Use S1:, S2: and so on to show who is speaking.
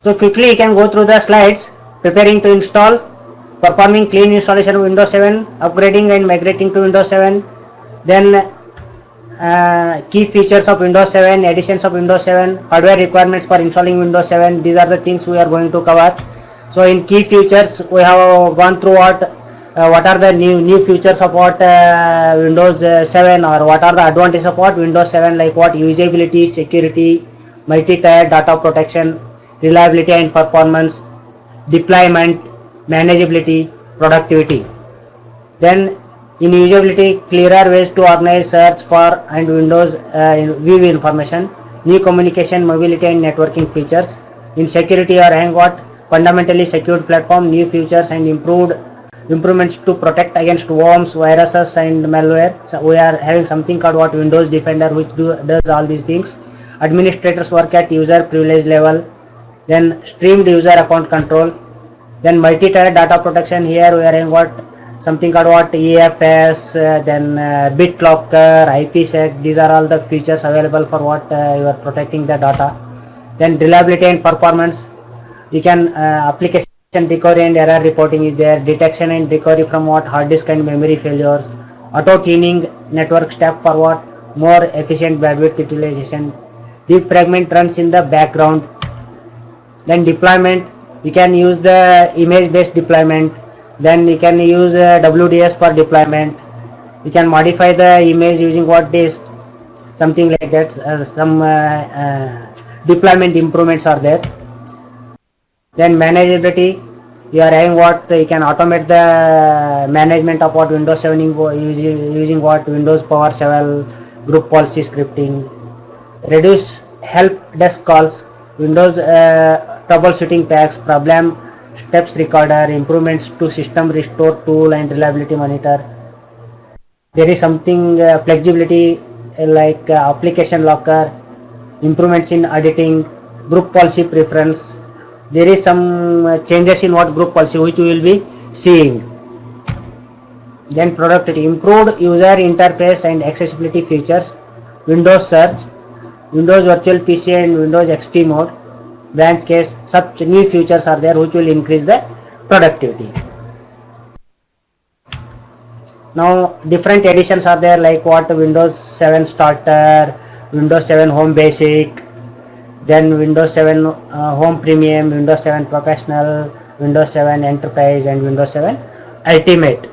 S1: So quickly you can go through the slides. Preparing to install, performing clean installation of Windows 7, upgrading and migrating to Windows 7, then key features of Windows 7, additions of Windows 7, hardware requirements for installing Windows 7. These are the things we are going to cover. So in key features we have gone through what are the new features of what Windows 7, or what are the advantages of what Windows 7, like what usability, security, multi-tier data protection, reliability and performance, deployment, manageability, productivity. Then in usability, clearer ways to organize, search for and Windows view information, new communication, mobility and networking features. In security, or having what fundamentally secured platform, new features and improvements to protect against worms, viruses and malware. So we are having something called what Windows Defender, which does all these things. Administrators work at user privilege level. Then streamed user account control. Then multi-tier data protection. Here we are having what something called what EFS, then BitLocker, IPsec. These are all the features available for what you are protecting the data. Then reliability and performance. You can application recovery and error reporting is there. Detection and recovery from what hard disk and memory failures. Auto cleaning network step for what more efficient bandwidth utilization. Deep fragment runs in the background. Then deployment, you can use the image based deployment. Then you can use WDS for deployment. You can modify the image using what disk, something like that. Some deployment improvements are there. Then manageability, you are having what you can automate the management of what Windows 7 using what Windows PowerShell, group policy scripting. Reduce help desk calls, Windows troubleshooting packs, problem steps recorder, improvements to system restore tool and reliability monitor. There is something flexibility like application locker, improvements in editing, group policy preference. There is some changes in what group policy which we will be seeing. Then productivity, improved user interface and accessibility features, Windows search, Windows virtual PC and Windows XP mode, branch case. Such new features are there which will increase the productivity. Now different editions are there, like what Windows 7 starter, Windows 7 home basic, then Windows 7 home premium, Windows 7 professional, Windows 7 enterprise and Windows 7 ultimate.